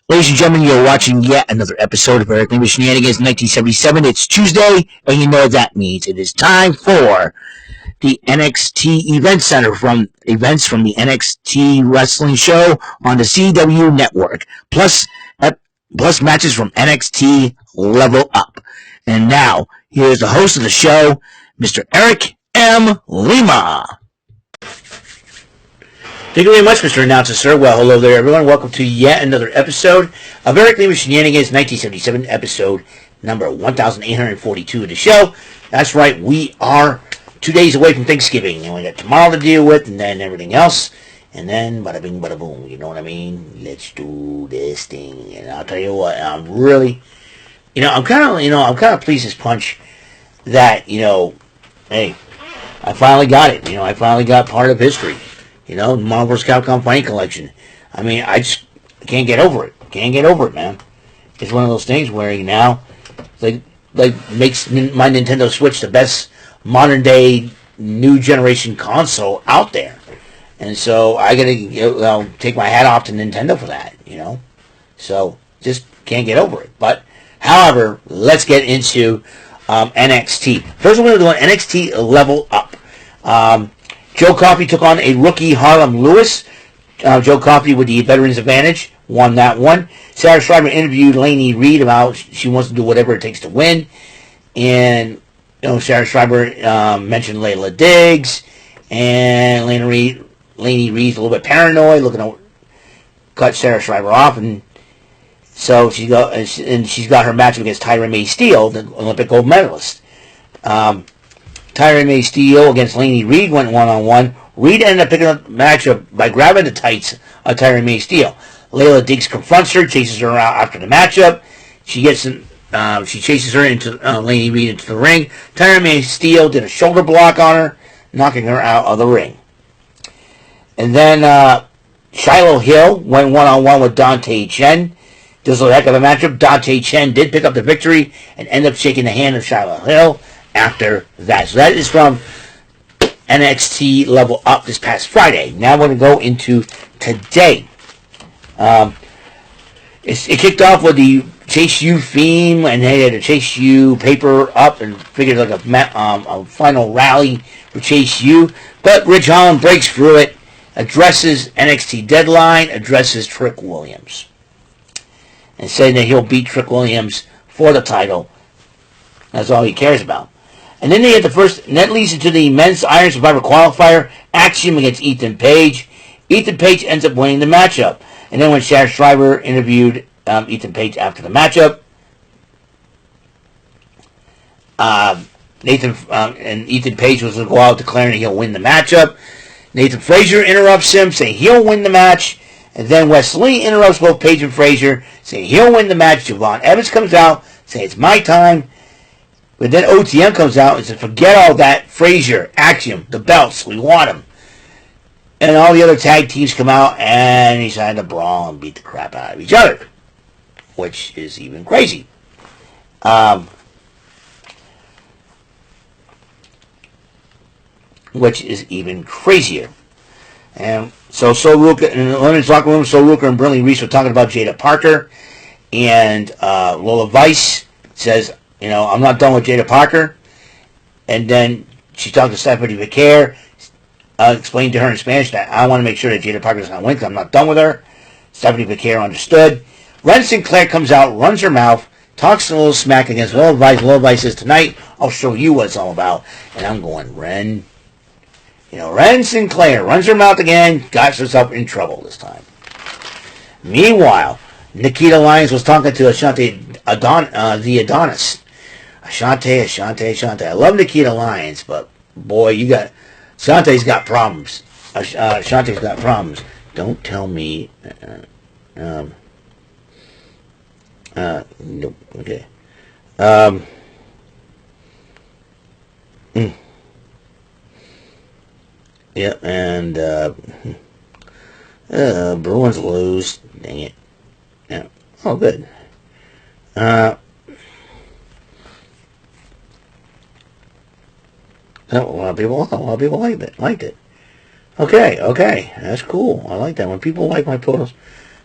Ladies and gentlemen, you're watching yet another episode of Eric Lima Shenanigans 1977. It's Tuesday, and you know what that means. It is time for the NXT Event Center from events from the NXT Wrestling Show on the CW Network, plus matches from NXT Level Up. And now, here's the host of the show, Mr. Eric M. Lima. Thank you very much, Mr. Announcer, sir. Well, hello there, everyone. Welcome to yet another episode of Eric Lima Shenanigans 1977, episode number 1842 of the show. That's right, we are 2 days away from Thanksgiving, and we got tomorrow to deal with, and then everything else, and then bada bing, bada boom. You know what I mean? Let's do this thing, and I'll tell you what, I'm really, I'm kind of pleased as punch that, hey, I finally got it. I finally got part of history. Marvel vs. Capcom Fighting Collection. I mean, I just can't get over it. Can't get over it, man. It's one of those things where now, makes my Nintendo Switch the best modern day new generation console out there. And so I gotta take my hat off to Nintendo for that. So just can't get over it. But however, let's get into NXT. First, we're going to do an NXT Level Up. Joe Coffey took on a rookie, Harlem Lewis. Joe Coffey with the Veterans Advantage won that one. Sarah Schreiber interviewed Lainey Reed about she wants to do whatever it takes to win. And, Sarah Schreiber mentioned Layla Diggs. And Lainey Reed's a little bit paranoid, looking to cut Sarah Schreiber off. And so she's got her match against Tyra May Steele, the Olympic gold medalist. Tyra May Steele against Lainey Reed went one-on-one. Reed ended up picking up the matchup by grabbing the tights of Tyra May Steele. Layla Diggs confronts her, chases her out after the matchup. She chases her into Lainey Reed into the ring. Tyra May Steele did a shoulder block on her, knocking her out of the ring. And then Shiloh Hill went one-on-one with Dante Chen. This was a heck of a matchup. Dante Chen did pick up the victory and ended up shaking the hand of Shiloh Hill after that. So that is from NXT Level Up this past Friday. Now we're going to go into today. It kicked off with the Chase U theme, and they had a Chase U paper up and figured like a final rally for Chase U. But Ridge Holland breaks through it, addresses NXT Deadline, addresses Trick Williams, and saying that he'll beat Trick Williams for the title. That's all he cares about. And then they had the first, and that leads into the Men's Iron Survivor Qualifier, Axiom against Ethan Page. Ethan Page ends up winning the matchup. And then when Sarah Schreiber interviewed Ethan Page after the matchup, Ethan Page was going to go out declaring he'll win the matchup. Nathan Frazier interrupts him, saying he'll win the match. And then Wesley interrupts both Page and Frazier, saying he'll win the match. Javon Evans comes out, saying it's my time. But then OTM comes out and says, forget all that, Frazier, Axiom, the belts, we want them. And all the other tag teams come out and decide to brawl and beat the crap out of each other, which is even crazy. Which is even crazier. And so Ruka, in the women's locker room, Ruka and Brinley Reese were talking about Jada Parker. And Lola Vice says, I'm not done with Jada Parker. And then she talked to Stephanie Vicaire, explained to her in Spanish that I want to make sure that Jada Parker does not win because I'm not done with her. Stephanie Vicaire understood. Ren Sinclair comes out, runs her mouth, talks a little smack against Lola Vice. Lola Vice says, tonight I'll show you what it's all about. And I'm going, Ren. Ren Sinclair runs her mouth again, got herself in trouble this time. Meanwhile, Nikita Lyons was talking to Ashante the Adonis. Ashante. I love Nikita Lyons, but boy, Ashante's got problems. Ashante's got problems. Don't tell me. Nope. Okay. Yeah, and Bruins lose. Dang it. Yeah. Oh, good. A lot of people liked it. Okay, that's cool. I like that when people like my posts.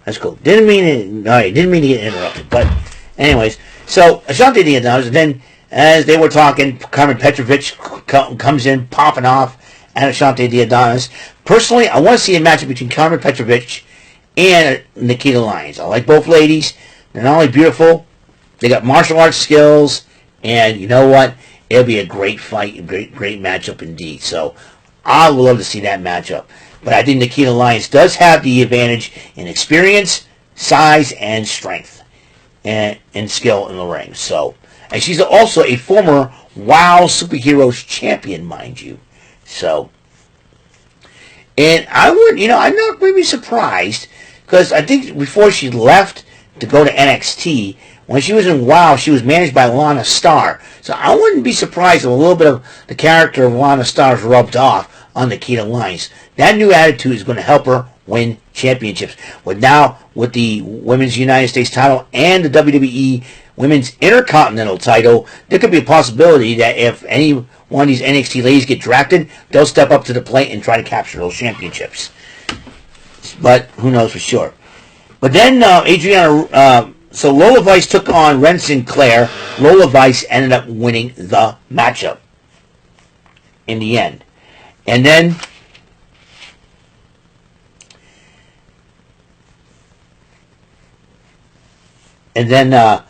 That's cool. Didn't mean it. All right, didn't mean to get interrupted. But anyways, so Ashante the Adonis, and then as they were talking, Carmen Petrovich comes in, popping off at Ashante the Adonis. Personally, I want to see a matchup between Carmen Petrovich and Nikita Lyons. I like both ladies. They're not only beautiful, they got martial arts skills, and you know what? It'll be a great fight, a great matchup indeed. So I would love to see that matchup. But I think Nikita Lyons does have the advantage in experience, size, and strength, and skill in the ring. So, and she's also a former WoW Superheroes champion, mind you. So, and I would, I'm not really surprised, because I think before she left to go to NXT, when she was in WoW, she was managed by Lana Starr. So I wouldn't be surprised if a little bit of the character of Lana Starr's rubbed off on Nikita Lyons. That new attitude is going to help her win championships. With the Women's United States title and the WWE Women's Intercontinental title, there could be a possibility that if any one of these NXT ladies get drafted, they'll step up to the plate and try to capture those championships. But who knows for sure. But then so Lola Vice took on Ren Sinclair. Lola Vice ended up winning the matchup in the end. And then Adriana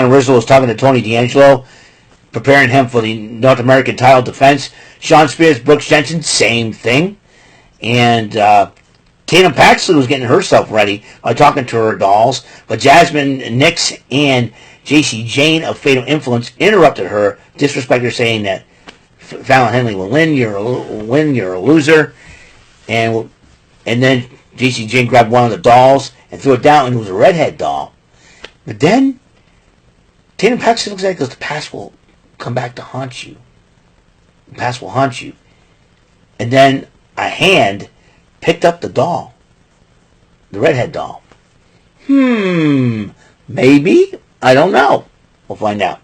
Rizzo was talking to Tony D'Angelo, preparing him for the North American title defense. Sean Spears, Brooks Jensen, same thing. And Tatum Paxton was getting herself ready by talking to her dolls, but Jasmine Nix and JC Jane of Fatal Influence interrupted her, disrespected her, saying that Fallon Henley will win, you're a loser. And then JC Jane grabbed one of the dolls and threw it down, and it was a redhead doll. But then Tatum Paxton looks at it and goes, the past will come back to haunt you. The past will haunt you. And then a hand picked up the doll. The redhead doll. Maybe? I don't know. We'll find out.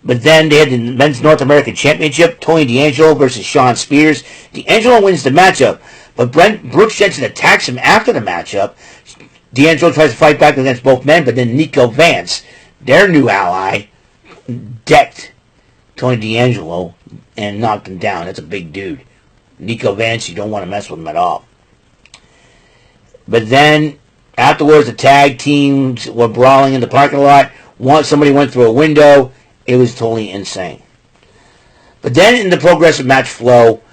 But then they had the Men's North American Championship, Tony D'Angelo versus Sean Spears. D'Angelo wins the matchup, but Brooks Jensen attacks him after the matchup. D'Angelo tries to fight back against both men, but then Nico Vance, their new ally, decked Tony D'Angelo and knocked him down. That's a big dude. Nico Vance, you don't want to mess with him at all. But then, afterwards, the tag teams were brawling in the parking lot. Somebody went through a window. It was totally insane. But then, in the progressive match flow,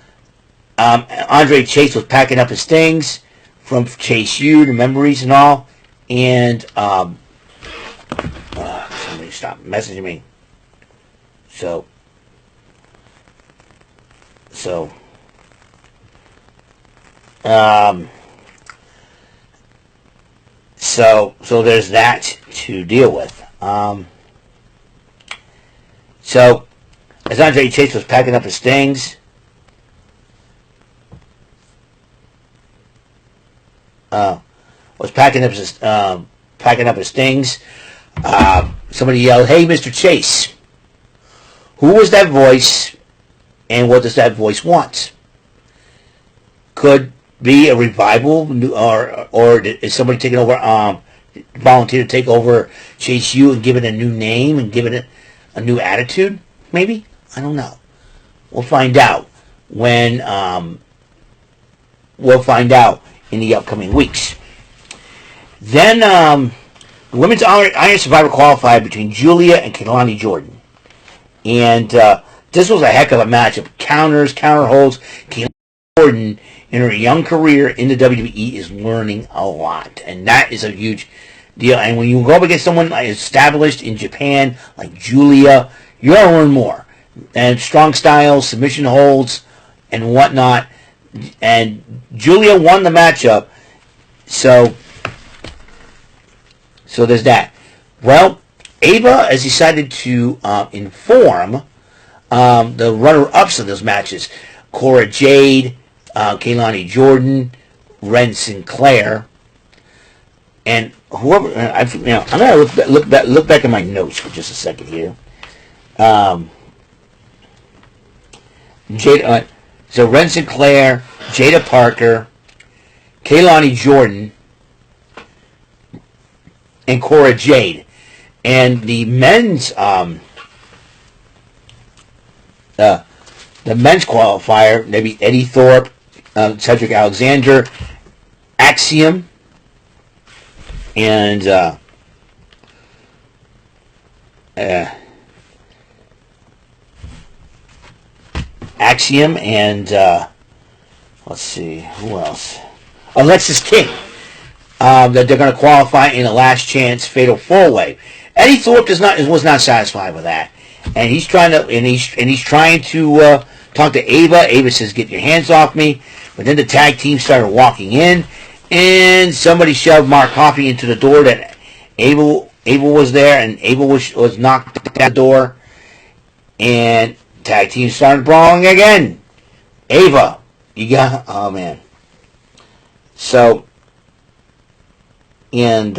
Andre Chase was packing up his things from Chase U, the memories and all. And somebody stopped messaging me. So there's that to deal with. So as Andre Chase was packing up his things, somebody yelled, "Hey, Mr. Chase, who was that voice, and what does that voice want?" Could be a revival, or is somebody taking over, volunteer to take over Chase U and give it a new name and give it a new attitude? Maybe? I don't know. We'll find out when, we'll find out in the upcoming weeks. Then, the Women's Iron Survivor qualified between Julia and Kehlani Jordan. And, this was a heck of a matchup. Counter holds. Kehlani Jordan, in her young career in the WWE, is learning a lot. And that is a huge deal. And when you go up against someone established in Japan, like Julia, you're going to learn more. And strong styles, submission holds, and whatnot. And Julia won the matchup. So there's that. Well, Ava has decided to inform the runner-ups of those matches. Cora Jade, Kehlani Jordan, Ren Sinclair, and whoever. I'm gonna look back at my notes for just a second here. Jade, so Ren Sinclair, Jada Parker, Kaylani Jordan, and Cora Jade. And the men's qualifier, maybe Eddie Thorpe, Cedric Alexander, Axiom, and let's see, who else? Alexis King. That they're going to qualify in a last chance fatal 4-way. Eddie Thorpe was not satisfied with that, and he's trying to talk to Ava. Ava says, "Get your hands off me!" But then the tag team started walking in, and somebody shoved Mark Coffey into the door. That Ava was there, and Ava was knocked out the door, and tag team started brawling again. Ava, oh man. So, and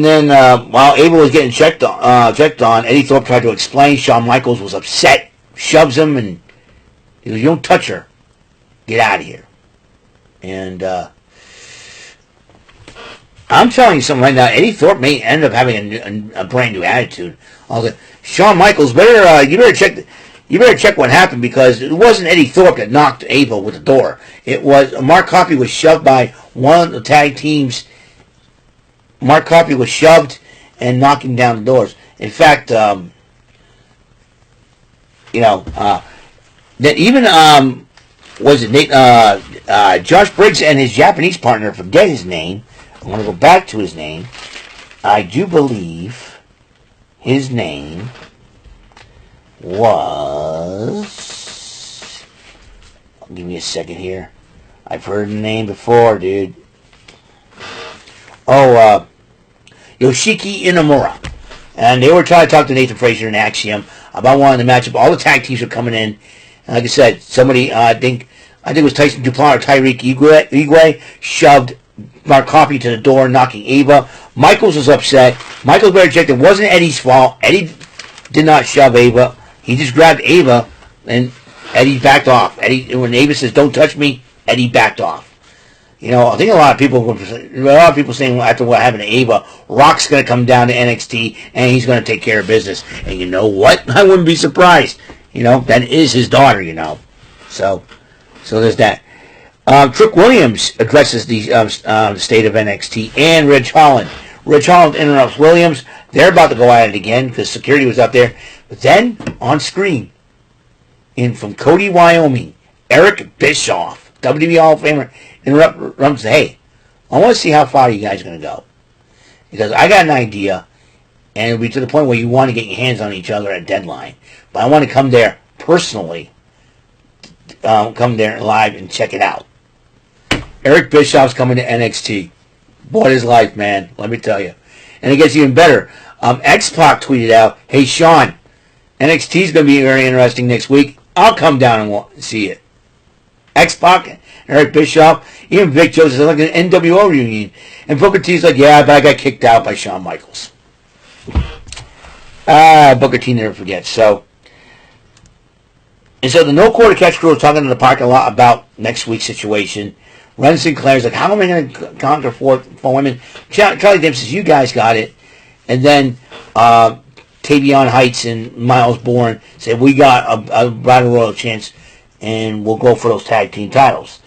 then while Ava was getting checked on, Eddie Thorpe tried to explain. Shawn Michaels was upset, shoves him, and he goes, "You don't touch her. Get out of here." And I'm telling you something right now. Eddie Thorpe may end up having a brand new attitude. Shawn Michaels, you better check what happened, because it wasn't Eddie Thorpe that knocked Ava with the door. It was Mark Coffey was shoved by one of the tag teams. Mark Coffey was shoved and knocking down the doors. In fact, that even was it Josh Briggs and his Japanese partner, I forget his name. I want to go back to his name. I do believe his name was... Give me a second here. I've heard the name before, dude. Yoshiki Inamura. And they were trying to talk to Nathan Frazier and Axiom about wanting the matchup. All the tag teams were coming in. And like I said, somebody, I think it was Tyson Duplan or Tyreek Igwe, shoved Mark Coffey to the door, knocking Ava. Michaels was upset. Michaels better check. It wasn't Eddie's fault. Eddie did not shove Ava. He just grabbed Ava, and Eddie backed off. When Ava says, "Don't touch me," Eddie backed off. I think a lot of people saying after what happened to Ava, Rock's going to come down to NXT and he's going to take care of business. And you know what? I wouldn't be surprised. That is his daughter. So there's that. Trick Williams addresses the state of NXT and Ridge Holland. Ridge Holland interrupts Williams. They're about to go at it again because security was up there. But then on screen, from Cody, Wyoming, Eric Bischoff, WWE Hall of Famer, interrupts, "Hey, I want to see how far you guys are going to go. Because I got an idea, and it'll be to the point where you want to get your hands on each other at deadline. But I want to come there personally, come there live and check it out." Eric Bischoff's coming to NXT. Bought his life, man, let me tell you. And it gets even better. X-Pac tweeted out, "Hey, Sean, NXT's going to be very interesting next week. I'll come down and see it." X-Pac, Eric Bischoff, even Vic Joseph, like an NWO reunion. And Booker T's like, "Yeah, but I got kicked out by Shawn Michaels." Booker T never forgets. So the No Quarter Catch crew was talking in the parking lot about next week's situation. Ren Sinclair's like, "How am I going to conquer four women?" Charlie Dempsey says, "You guys got it." And then Tavion Heights and Miles Bourne said, "We got a Battle Royal chance, and we'll go for those tag team titles."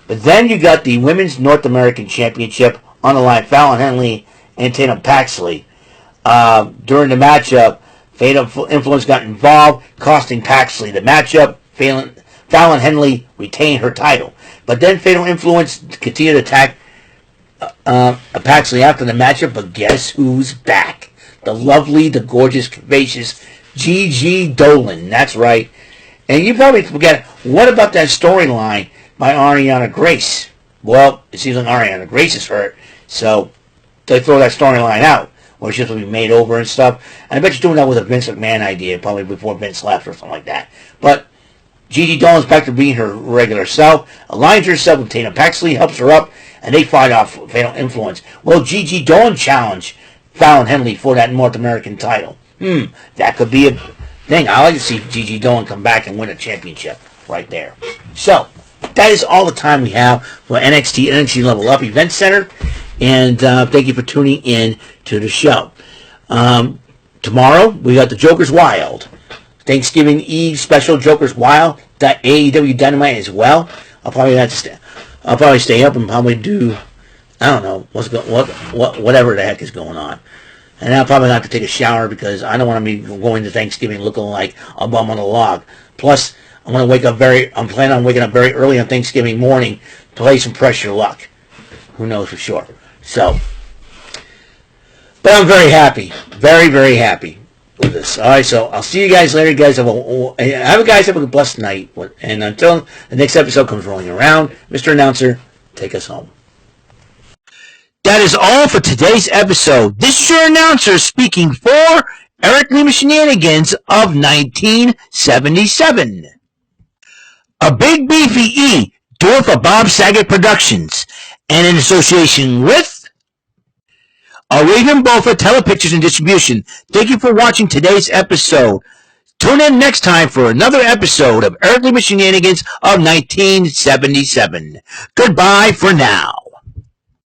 But then you got the Women's North American Championship on the line. Fallon Henley and Tatum Paxley. During the matchup, Fatal Influence got involved, costing Paxley the matchup. Fallon Henley retained her title. But then Fatal Influence continued to attack Paxley after the matchup. But guess who's back? The lovely, the gorgeous, curvaceous Gigi Dolan. That's right. And you probably forget, what about that storyline by Ariana Grace? Well, it seems like Ariana Grace is hurt, so they throw that storyline out, where she's going to be made over and stuff. And I bet you're doing that with a Vince McMahon idea, probably before Vince left or something like that. But Gigi Dolan's back to being her regular self, aligns herself with Tatum Paxley, helps her up, and they fight off Fatal Influence. Well, Gigi Dolan challenged Fallon Henley for that North American title. That could be thing. I like to see Gigi Dolan come back and win a championship right there. So, that is all the time we have for NXT Level Up Event Center. And thank you for tuning in to the show. Tomorrow, we got the Joker's Wild. Thanksgiving Eve special Joker's Wild. That AEW Dynamite as well. I'll probably stay up and probably do, I don't know, whatever the heck is going on. And I'll probably have to take a shower because I don't want to be going to Thanksgiving looking like a bum on a log. Plus, I'm planning on waking up very early on Thanksgiving morning to play some Pressure Luck. Who knows for sure. So, but I'm very happy. Very, very happy with this. All right, so I'll see you guys later. You guys have a blessed night. And until the next episode comes rolling around, Mr. Announcer, take us home. That is all for today's episode. This is your announcer speaking for Eric Lima Shenanigans of 1977. A Big Beefy E, do it for Bob Saget Productions, and in association with a Raven Bofa Telepictures and Distribution. Thank you for watching today's episode. Tune in next time for another episode of Eric Lima Shenanigans of 1977. Goodbye for now.